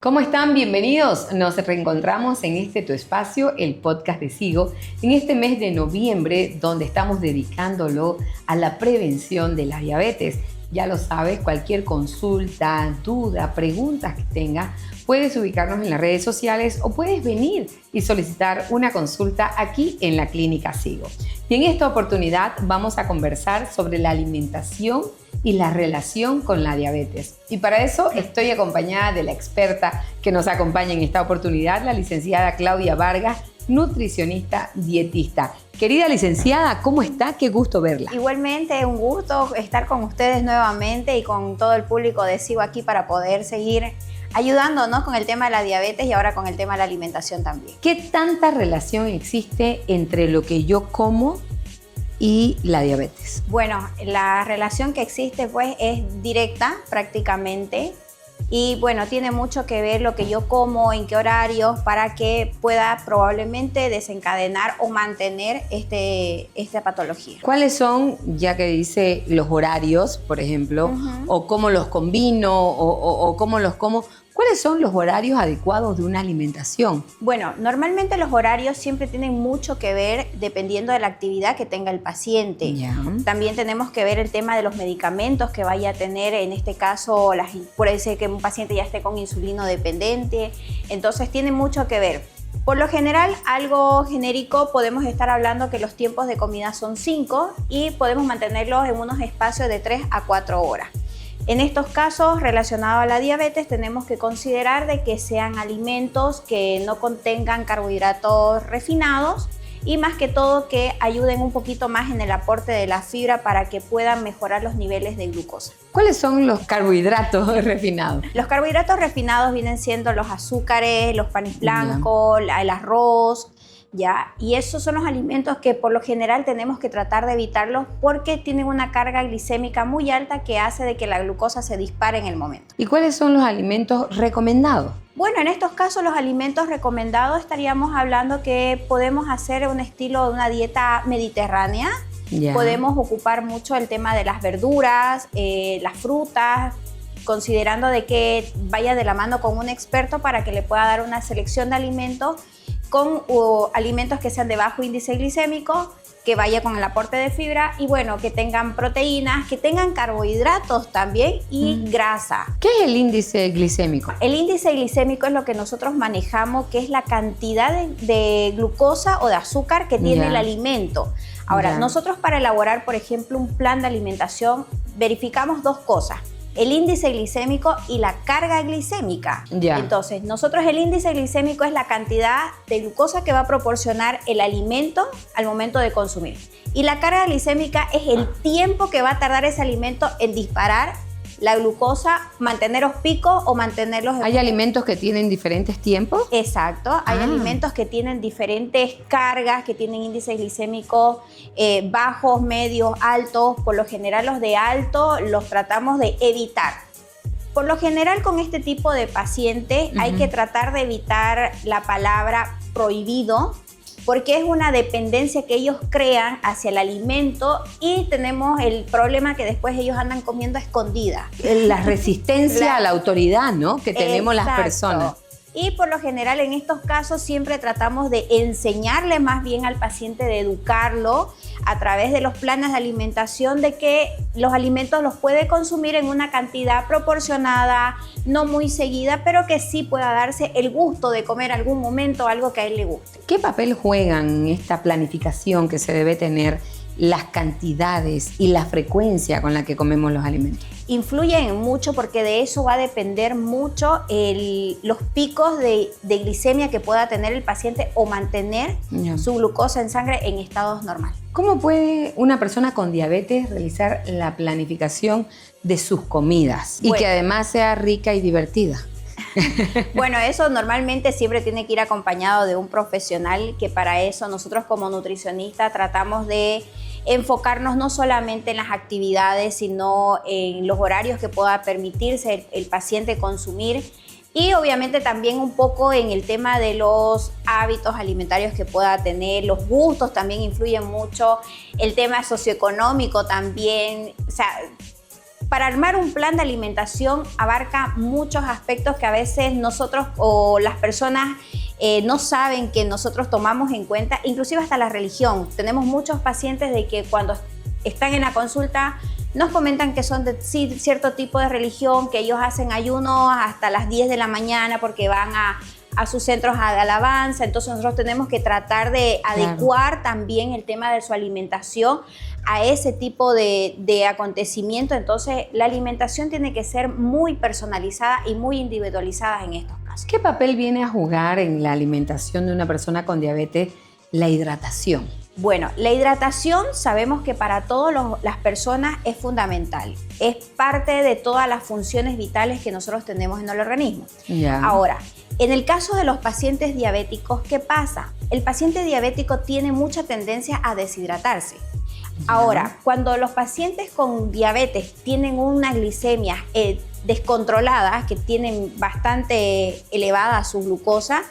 ¿Cómo están? Bienvenidos. Nos reencontramos en este tu espacio, el podcast de Sigo, en este mes de noviembre, donde estamos dedicándolo a la prevención de la diabetes. Ya lo sabes, cualquier consulta, duda, preguntas que tengas, puedes ubicarnos en las redes sociales o puedes venir y solicitar una consulta aquí en la Clínica Sigo. Y en esta oportunidad vamos a conversar sobre la alimentación y la relación con la diabetes. Y para eso estoy acompañada de la experta que nos acompaña en esta oportunidad, la licenciada Claudia Vargas, nutricionista dietista. Querida licenciada, ¿cómo está? Qué gusto verla. Igualmente, un gusto estar con ustedes nuevamente y con todo el público de Sigo aquí para poder seguir ayudándonos con el tema de la diabetes y ahora con el tema de la alimentación también. ¿Qué tanta relación existe entre lo que yo como y la diabetes? Bueno, la relación que existe pues es directa prácticamente y bueno, tiene mucho que ver lo que yo como, en qué horarios, para que pueda probablemente desencadenar o mantener esta patología. ¿Cuáles son, ya que dice los horarios, por ejemplo, o cómo los combino o cómo los como? ¿Cuáles son los horarios adecuados de una alimentación? Bueno, normalmente los horarios siempre tienen mucho que ver dependiendo de la actividad que tenga el paciente. Ya. También tenemos que ver el tema de los medicamentos que vaya a tener, en este caso puede ser que un paciente ya esté con insulino dependiente, entonces tiene mucho que ver. Por lo general, algo genérico, podemos estar hablando que los tiempos de comida son 5 y podemos mantenerlos en unos espacios de 3 a 4 horas. En estos casos relacionados a la diabetes tenemos que considerar de que sean alimentos que no contengan carbohidratos refinados y más que todo que ayuden un poquito más en el aporte de la fibra para que puedan mejorar los niveles de glucosa. ¿Cuáles son los carbohidratos refinados? Los carbohidratos refinados vienen siendo los azúcares, los panes blancos, el arroz, ¿ya? Y esos son los alimentos que por lo general tenemos que tratar de evitarlos porque tienen una carga glicémica muy alta que hace de que la glucosa se dispare en el momento. ¿Y cuáles son los alimentos recomendados? Bueno, en estos casos los alimentos recomendados estaríamos hablando que podemos hacer un estilo de una dieta mediterránea. Ya. Podemos ocupar mucho el tema de las verduras, las frutas, considerando de que vaya de la mano con un experto para que le pueda dar una selección de alimentos con alimentos que sean de bajo índice glicémico, que vaya con el aporte de fibra y bueno, que tengan proteínas, que tengan carbohidratos también y grasa. ¿Qué es el índice glicémico? El índice glicémico es lo que nosotros manejamos, que es la cantidad de glucosa o de azúcar que tiene el alimento. Ahora, nosotros para elaborar, por ejemplo, un plan de alimentación, verificamos dos cosas: el índice glicémico y la carga glicémica. Ya. Entonces, nosotros el índice glicémico es la cantidad de glucosa que va a proporcionar el alimento al momento de consumir. Y la carga glicémica es el tiempo que va a tardar ese alimento en disparar la glucosa, mantener los picos o mantenerlos... ¿Hay alimentos que tienen diferentes tiempos? Exacto, hay alimentos que tienen diferentes cargas, que tienen índices glicémicos bajos, medios, altos. Por lo general los de alto los tratamos de evitar. Por lo general con este tipo de pacientes hay que tratar de evitar la palabra prohibido, porque es una dependencia que ellos crean hacia el alimento y tenemos el problema que después ellos andan comiendo a escondidas. La resistencia a la autoridad, ¿no? Que tenemos las personas. Y por lo general en estos casos siempre tratamos de enseñarle más bien al paciente, de educarlo a través de los planes de alimentación, de que los alimentos los puede consumir en una cantidad proporcionada, no muy seguida, pero que sí pueda darse el gusto de comer algún momento algo que a él le guste. ¿Qué papel juegan en esta planificación que se debe tener las cantidades y la frecuencia con la que comemos los alimentos? Influyen mucho porque de eso va a depender mucho los picos de glicemia que pueda tener el paciente o mantener su glucosa en sangre en estados normales. ¿Cómo puede una persona con diabetes realizar la planificación de sus comidas y que además sea rica y divertida? Bueno, eso normalmente siempre tiene que ir acompañado de un profesional, que para eso nosotros como nutricionistas tratamos de enfocarnos no solamente en las actividades, sino en los horarios que pueda permitirse el paciente consumir y obviamente también un poco en el tema de los hábitos alimentarios que pueda tener, los gustos también influyen mucho, el tema socioeconómico también, o sea, para armar un plan de alimentación abarca muchos aspectos que a veces nosotros o las personas no saben que nosotros tomamos en cuenta, inclusive hasta la religión. Tenemos muchos pacientes de que cuando están en la consulta nos comentan que son de cierto tipo de religión, que ellos hacen ayuno hasta las 10 de la mañana porque van a sus centros de alabanza. Entonces nosotros tenemos que tratar de adecuar también el tema de su alimentación a ese tipo de acontecimiento. Entonces la alimentación tiene que ser muy personalizada y muy individualizada en estos casos. ¿Qué papel viene a jugar en la alimentación de una persona con diabetes la hidratación? Bueno, la hidratación sabemos que para todas las personas es fundamental. Es parte de todas las funciones vitales que nosotros tenemos en el organismo. Ahora, en el caso de los pacientes diabéticos, ¿qué pasa? El paciente diabético tiene mucha tendencia a deshidratarse. Ahora, cuando los pacientes con diabetes tienen una glicemia descontrolada, que tienen bastante elevada su glucosa,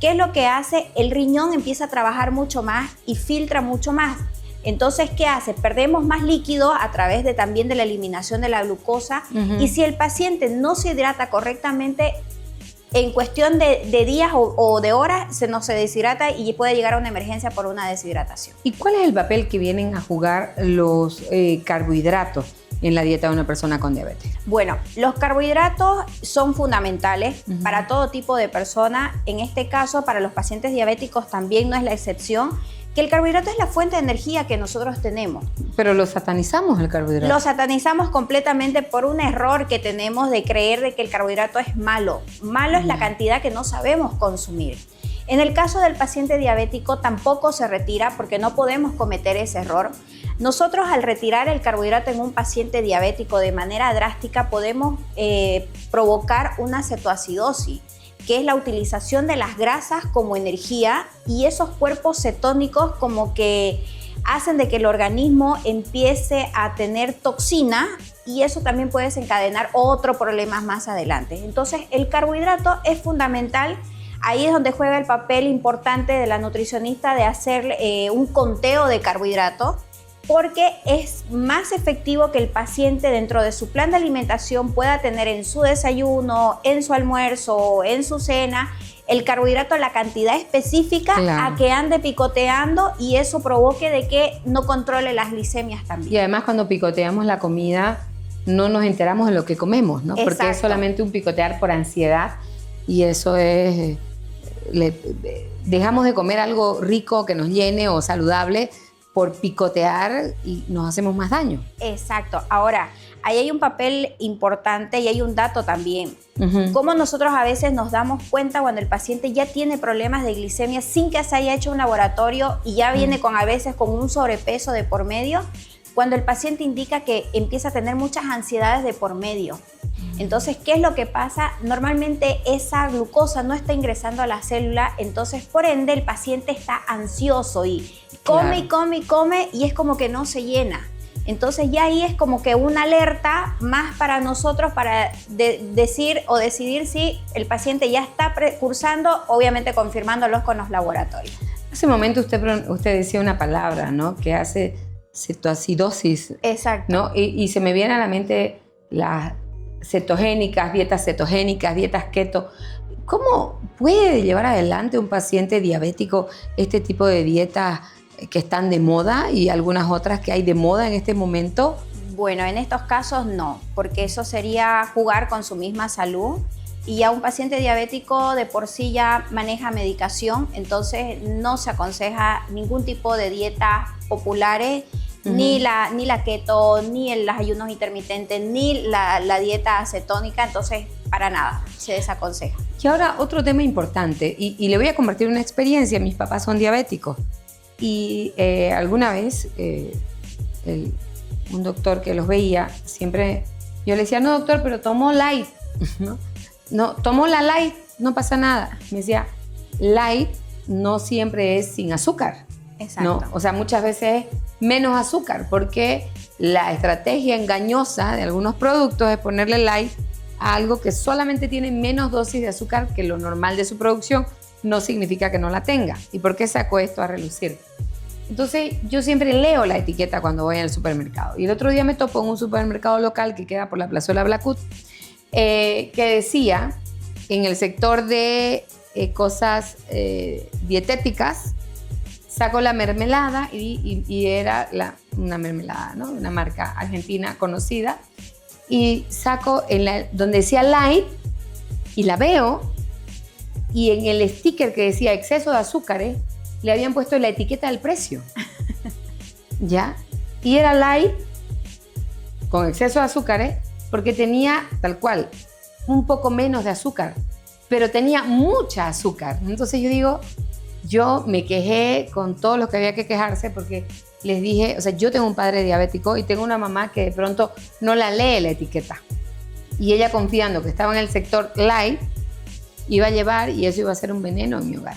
¿qué es lo que hace? El riñón empieza a trabajar mucho más y filtra mucho más. Entonces, ¿qué hace? Perdemos más líquido a través también de la eliminación de la glucosa. Y si el paciente no se hidrata correctamente, en cuestión de días o de horas se deshidrata y puede llegar a una emergencia por una deshidratación. ¿Y cuál es el papel que vienen a jugar los carbohidratos en la dieta de una persona con diabetes? Bueno, los carbohidratos son fundamentales para todo tipo de persona. En este caso, para los pacientes diabéticos también no es la excepción, que el carbohidrato es la fuente de energía que nosotros tenemos. Pero lo satanizamos el carbohidrato. Lo satanizamos completamente por un error que tenemos de creer de que el carbohidrato es malo. Malo es la cantidad que no sabemos consumir. En el caso del paciente diabético tampoco se retira porque no podemos cometer ese error. Nosotros al retirar el carbohidrato en un paciente diabético de manera drástica podemos provocar una cetoacidosis, que es la utilización de las grasas como energía, y esos cuerpos cetónicos como que hacen de que el organismo empiece a tener toxina, y eso también puede desencadenar otros problemas más adelante. Entonces el carbohidrato es fundamental. Ahí es donde juega el papel importante de la nutricionista de hacer un conteo de carbohidratos, porque es más efectivo que el paciente dentro de su plan de alimentación pueda tener en su desayuno, en su almuerzo, en su cena, el carbohidrato, la cantidad específica a que ande picoteando, y eso provoque de que no controle las glicemias también. Y además cuando picoteamos la comida no nos enteramos de lo que comemos, ¿no? Exacto. Porque es solamente un picotear por ansiedad, y eso es... dejamos de comer algo rico que nos llene o saludable por picotear y nos hacemos más daño. Exacto. Ahora, ahí hay un papel importante y hay un dato también. Cómo nosotros a veces nos damos cuenta cuando el paciente ya tiene problemas de glicemia sin que se haya hecho un laboratorio y ya viene a veces con un sobrepeso de por medio, cuando el paciente indica que empieza a tener muchas ansiedades de por medio. Entonces, ¿qué es lo que pasa? Normalmente esa glucosa no está ingresando a la célula, entonces por ende el paciente está ansioso y come y come y come, y es como que no se llena. Entonces ya ahí es como que una alerta más para nosotros para decir o decidir si el paciente ya está cursando, obviamente confirmándolos con los laboratorios. Hace un momento usted decía una palabra, ¿no? Que hace cetoacidosis. Exacto. ¿No? Y se me viene a la mente las cetogénicas, dietas keto. ¿Cómo puede llevar adelante un paciente diabético este tipo de dietas que están de moda y algunas otras que hay de moda en este momento? Bueno, en estos casos no, porque eso sería jugar con su misma salud, y ya un paciente diabético de por sí ya maneja medicación, entonces no se aconseja ningún tipo de dietas populares, ni la keto, ni los ayunos intermitentes, ni la dieta cetónica, entonces para nada, se desaconseja. Y ahora otro tema importante, y le voy a compartir una experiencia. Mis papás son diabéticos, y alguna vez un doctor que los veía, siempre yo le decía, no doctor, pero tomó light, no, tomó la light, no pasa nada. Me decía, light no siempre es sin azúcar. Exacto. ¿No? O sea, muchas veces menos azúcar, porque la estrategia engañosa de algunos productos es ponerle light a algo que solamente tiene menos dosis de azúcar que lo normal de su producción. No significa que no la tenga. ¿Y por qué sacó esto a relucir? Entonces yo siempre leo la etiqueta cuando voy al supermercado. Y el otro día me topo en un supermercado local que queda por la plazuela Blacut, que decía, en el sector de cosas dietéticas, saco la mermelada y era una mermelada, ¿no? Una marca argentina conocida. Y saco donde decía light y la veo, y en el sticker que decía exceso de azúcares le habían puesto la etiqueta del precio. ¿Ya? Y era light con exceso de azúcares porque tenía tal cual un poco menos de azúcar, pero tenía mucha azúcar. Entonces yo me quejé con todos los que había que quejarse porque les dije, o sea, yo tengo un padre diabético y tengo una mamá que de pronto no la lee la etiqueta. Y ella, confiando que estaba en el sector light, iba a llevar y eso iba a ser un veneno en mi hogar.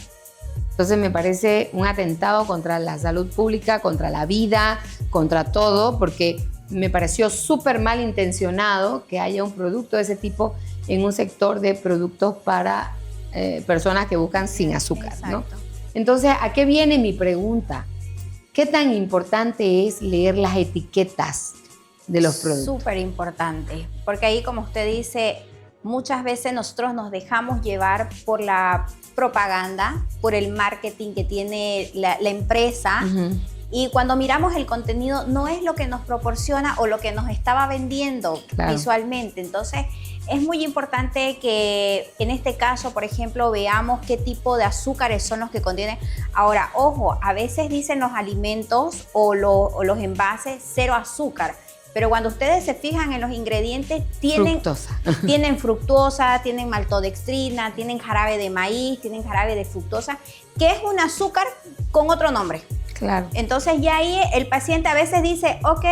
Entonces me parece un atentado contra la salud pública, contra la vida, contra todo, porque me pareció súper mal intencionado que haya un producto de ese tipo en un sector de productos para personas que buscan sin azúcar, ¿no? Entonces, ¿a qué viene mi pregunta? ¿Qué tan importante es leer las etiquetas de los productos? Súper importante, porque ahí, como usted dice, muchas veces nosotros nos dejamos llevar por la propaganda, por el marketing que tiene la empresa. Uh-huh. Y cuando miramos el contenido no es lo que nos proporciona o lo que nos estaba vendiendo visualmente. Entonces es muy importante que en este caso, por ejemplo, veamos qué tipo de azúcares son los que contienen. Ahora, ojo, a veces dicen los alimentos o los envases 0 azúcar. Pero cuando ustedes se fijan en los ingredientes, tienen fructosa, tienen maltodextrina, tienen jarabe de maíz, tienen jarabe de fructosa, que es un azúcar con otro nombre. Claro. Entonces ya ahí el paciente a veces dice, ok,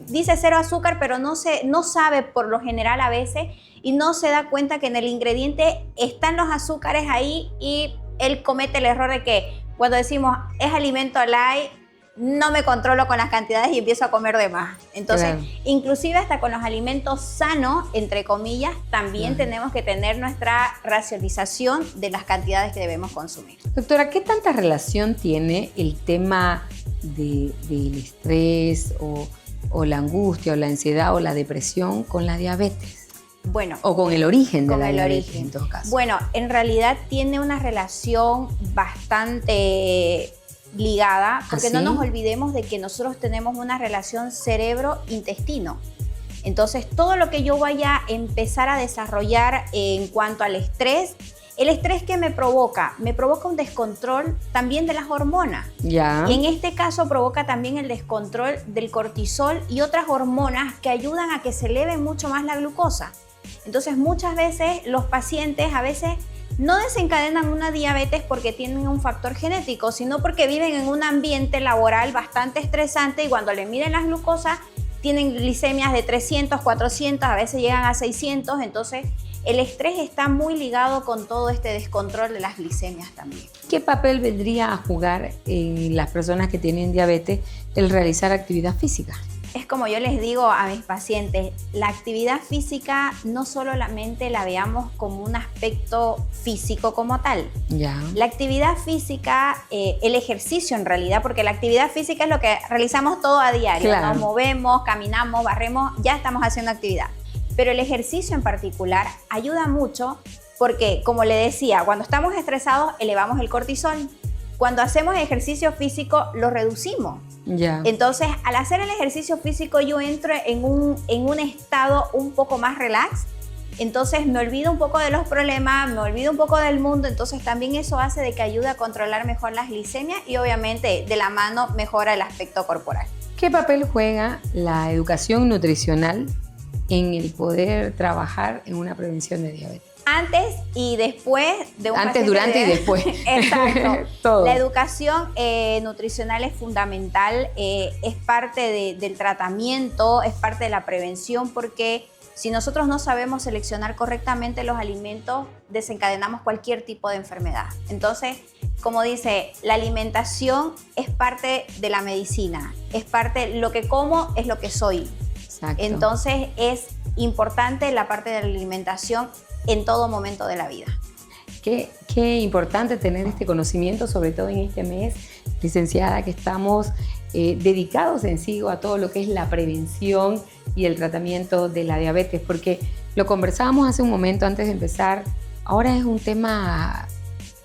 dice 0 azúcar, pero no sabe por lo general a veces y no se da cuenta que en el ingrediente están los azúcares ahí y él comete el error de que cuando decimos es alimento light, no me controlo con las cantidades y empiezo a comer de más. Entonces, inclusive hasta con los alimentos sanos, entre comillas, también tenemos que tener nuestra racionalización de las cantidades que debemos consumir. Doctora, ¿qué tanta relación tiene el tema del estrés o la angustia o la ansiedad o la depresión con la diabetes? Bueno, o con el origen de la diabetes en todo caso. Bueno, en realidad tiene una relación bastante ligada, porque no nos olvidemos de que nosotros tenemos una relación cerebro-intestino. Entonces, todo lo que yo vaya a empezar a desarrollar en cuanto al estrés, el estrés que me provoca un descontrol también de las hormonas. Ya. Y en este caso provoca también el descontrol del cortisol y otras hormonas que ayudan a que se eleve mucho más la glucosa. Entonces, muchas veces los pacientes a veces no desencadenan una diabetes porque tienen un factor genético, sino porque viven en un ambiente laboral bastante estresante y cuando le miden las glucosas tienen glicemias de 300, 400, a veces llegan a 600. Entonces el estrés está muy ligado con todo este descontrol de las glicemias también. ¿Qué papel vendría a jugar en las personas que tienen diabetes el realizar actividad física? Es como yo les digo a mis pacientes, la actividad física no solamente la veamos como un aspecto físico como tal. Ya. La actividad física, el ejercicio en realidad, porque la actividad física es lo que realizamos todo a diario. Claro. Nos movemos, caminamos, barremos, ya estamos haciendo actividad. Pero el ejercicio en particular ayuda mucho porque, como le decía, cuando estamos estresados elevamos el cortisol. Cuando hacemos ejercicio físico lo reducimos. Ya. Entonces, al hacer el ejercicio físico yo entro en un estado un poco más relax. Entonces me olvido un poco de los problemas, me olvido un poco del mundo. Entonces también eso hace de que ayude a controlar mejor las glicemias y obviamente de la mano mejora el aspecto corporal. ¿Qué papel juega la educación nutricional en el poder trabajar en una prevención de diabetes? Antes y después de un Antes, durante y después. Exacto. Todo. La educación nutricional es fundamental, es parte del tratamiento, es parte de la prevención, porque si nosotros no sabemos seleccionar correctamente los alimentos, desencadenamos cualquier tipo de enfermedad. Entonces, como dice, la alimentación es parte de la medicina, es parte, lo que como es lo que soy. Exacto. Entonces, es importante la parte de la alimentación en todo momento de la vida. Qué importante tener este conocimiento, sobre todo en este mes licenciada, que estamos dedicados en SIGO a todo lo que es la prevención y el tratamiento de la diabetes, porque lo conversábamos hace un momento antes de empezar. Ahora es un tema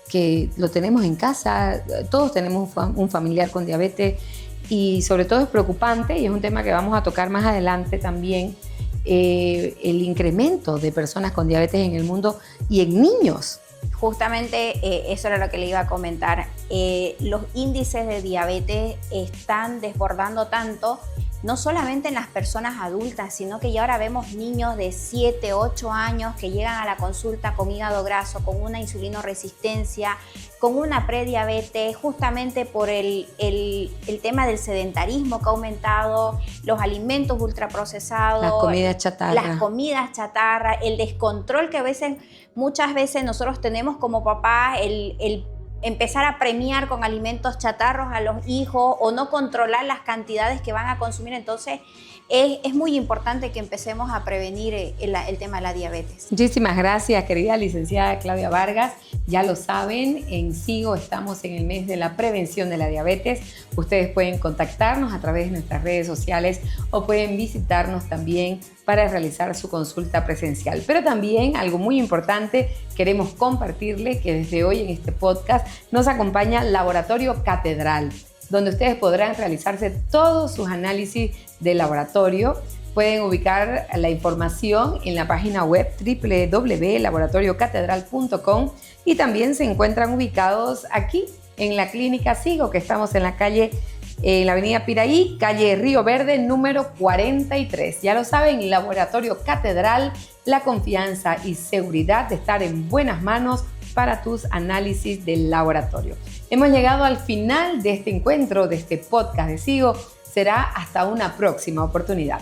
que lo tenemos en casa, todos tenemos un familiar con diabetes y sobre todo es preocupante, y es un tema que vamos a tocar más adelante también, el incremento de personas con diabetes en el mundo y en niños. Justamente eso era lo que le iba a comentar. Los índices de diabetes están desbordando tanto, no solamente en las personas adultas, sino que ya ahora vemos niños de 7, 8 años que llegan a la consulta con hígado graso, con una insulinoresistencia, con una prediabetes, justamente por el tema del sedentarismo que ha aumentado, los alimentos ultraprocesados, las comidas chatarra, el descontrol que muchas veces nosotros tenemos como papás, el empezar a premiar con alimentos chatarros a los hijos o no controlar las cantidades que van a consumir. Entonces es muy importante que empecemos a prevenir el tema de la diabetes. Muchísimas gracias, querida licenciada Claudia Vargas. Ya lo saben, en SIGO estamos en el mes de la prevención de la diabetes. Ustedes pueden contactarnos a través de nuestras redes sociales o pueden visitarnos también para realizar su consulta presencial. Pero también, algo muy importante, queremos compartirles que desde hoy en este podcast nos acompaña Laboratorio Catedral, donde ustedes podrán realizarse todos sus análisis de laboratorio. Pueden ubicar la información en la página web www.laboratoriocatedral.com y también se encuentran ubicados aquí en la Clínica SIGO, que estamos en la avenida Piraí, calle Río Verde, número 43. Ya lo saben, Laboratorio Catedral, la confianza y seguridad de estar en buenas manos para tus análisis del laboratorio. Hemos llegado al final de este encuentro, de este podcast de SIGO. Será hasta una próxima oportunidad.